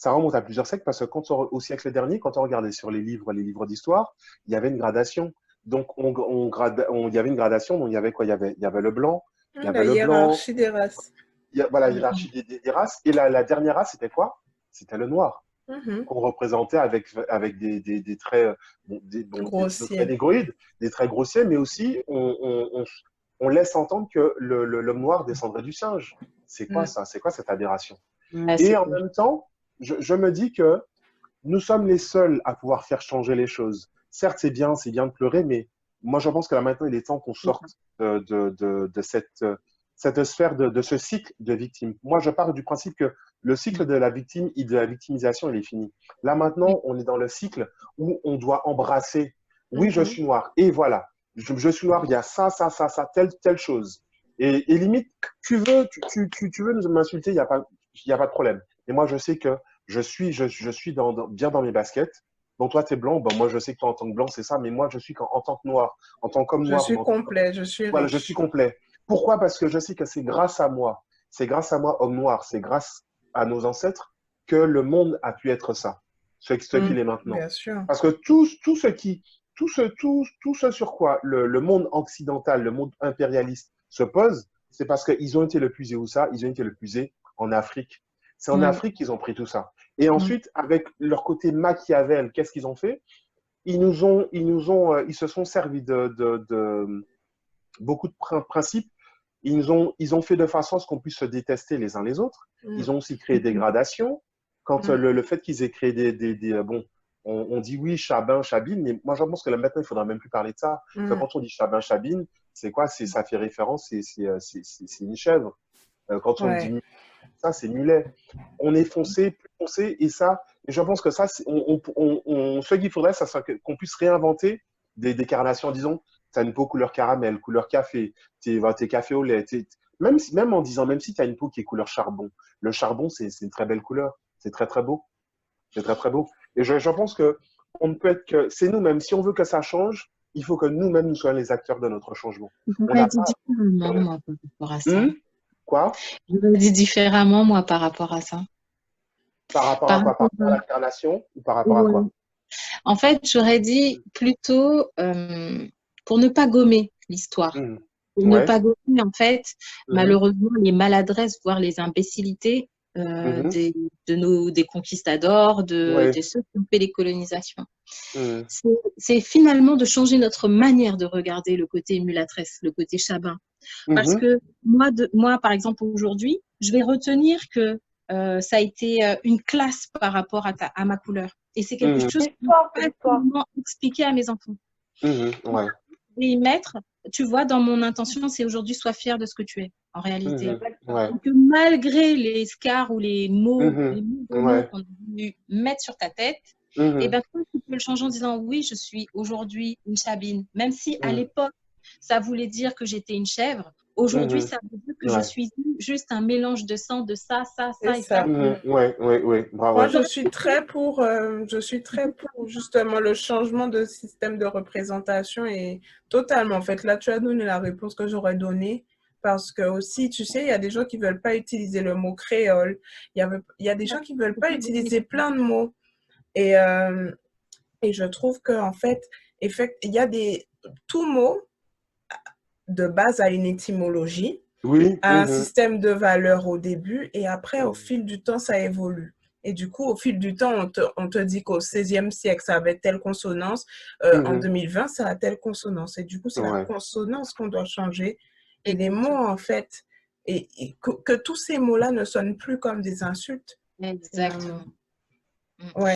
ça remonte à plusieurs siècles parce que au siècle dernier, quand on regardait sur les livres d'histoire, il y avait une gradation. Donc, il y avait une gradation, donc il y avait quoi? Il y avait le blanc, il y avait La le blanc, hiérarchie des races. voilà, la hiérarchie des races. Et la dernière race, c'était quoi? C'était le noir, Mhm. qu'on représentait avec des traits, des traits Grossier. négroïdes, des traits grossiers, mais aussi on laisse entendre que l'homme noir descendrait du singe. C'est quoi Mm. ça? C'est quoi cette aberration? Ouais, Et c'est en cool. même temps, je me dis que nous sommes les seuls à pouvoir faire changer les choses. Certes, c'est bien de pleurer, mais moi, je pense que là maintenant, il est temps qu'on sorte de cette sphère, de ce cycle de victime. Moi, je pars du principe que le cycle de la victime et de la victimisation, il est fini. Là maintenant, on est dans le cycle où on doit embrasser. Oui, je Mhm. suis noir. Et voilà, je suis noir. Il y a ça, telle chose. Et limite, tu veux m'insulter, il y a pas de problème. Et moi, je sais que je suis bien dans mes baskets. Donc toi, tu es blanc, ben moi je sais que toi, en tant que blanc, c'est ça, mais moi je suis en tant que noir, en tant qu'homme Je noir, suis complet, je suis voilà, je suis riche. complet. Pourquoi? Parce que je sais que c'est grâce à moi, homme noir, c'est grâce à nos ancêtres que le monde a pu être ça, ce Mm. qu'il est maintenant. Bien sûr. Parce que tout ce sur quoi le monde occidental, le monde impérialiste se pose, c'est parce qu'ils ont été le puiser où ça? Ils ont été le puiser en Afrique. C'est en Ouais. Afrique qu'ils ont pris tout ça. Et Mm. ensuite, avec leur côté Machiavel, qu'est-ce qu'ils ont fait? Ils se sont servis de beaucoup de principes. Ils ont fait de façon à ce qu'on puisse se détester les uns les autres. Mm. Ils ont aussi créé des gradations. Quand Mm. le fait qu'ils aient créé bon, on dit oui, Chabin, Chabine, mais moi je pense que là maintenant il faudra même plus parler de ça. Parce que Mm. quand on dit Chabin, Chabine, c'est quoi? Ça fait référence, c'est une chèvre. Quand on Ouais. dit ça, c'est mulet. On est foncé, plus foncé, et je pense que ça, ce qu'il faudrait, ça serait qu'on puisse réinventer des carnations, disons, tu as une peau couleur caramel, couleur café, t'es café au lait, même en disant, même si tu as une peau qui est couleur charbon, le charbon, c'est une très belle couleur, c'est très très beau, c'est très très beau. Et je pense que on ne peut être que, c'est nous-mêmes, si on veut que ça change, il faut que nous-mêmes, nous soyons les acteurs de notre changement. On J'aurais n'a dit pas, différemment, moi, par rapport à ça. hmm? Quoi? J'aurais dit différemment, moi, par rapport à ça. Par rapport à Par quoi? Par rapport rapport à à... l'incarnation ou par rapport à Ouais. quoi? En fait, j'aurais dit plutôt pour ne pas gommer l'histoire. Hmm. Pour ne Ouais. pas gommer, en fait, Mhm. malheureusement, les maladresses, voire les imbécilités Mhm. des conquistadors, de Ouais. ceux qui ont fait les colonisations. Mhm. C'est finalement de changer notre manière de regarder le côté mulâtresse, le côté chabin. Parce Mhm. que moi par exemple, aujourd'hui, je vais retenir que ça a été une classe par rapport à ma couleur. Et c'est quelque Mhm. chose que je L'histoire, c'est peux l'histoire. facilement expliquer à mes enfants. Mhm. Ouais. Et y mettre, tu vois, dans mon intention, c'est aujourd'hui, sois fier de ce que tu es, en réalité. Mhm. Ouais. Exactement. Et que malgré les scars ou les Mhm. mots de mots Ouais. qu'on a voulu mettre sur ta tête, et Mhm. ben toi, tu peux le changer en disant oui, je suis aujourd'hui une chabine. Même si à Mhm. l'époque, ça voulait dire que j'étais une chèvre, aujourd'hui, Mhm. ça veut dire que je Ouais. suis juste un mélange de sang, de C'est ça et ça. ça. Mhm. Ouais. Ouais. Ouais. Moi, Bravo. je suis très pour justement le changement de système de représentation et totalement. En fait, là, tu as donné la réponse que j'aurais donnée parce que aussi, tu sais, il y a des gens qui veulent pas utiliser le mot créole. Il y a des gens qui veulent pas utiliser plein de mots et et je trouve que en fait, il y a tout mot de base a une étymologie, Oui. a un Mhm. système de valeurs au début et après, au Mhm. fil du temps, ça évolue. Et du coup, au fil du temps, on te dit qu'au 16e siècle, ça avait telle consonance, en Mhm. 2020, ça a telle consonance. Et du coup, c'est la Ouais. consonance qu'on doit changer. Et les mots, Exactement. en fait, et que tous ces mots-là ne sonnent plus comme des insultes, finalement. Exactement. Mm. Ouais.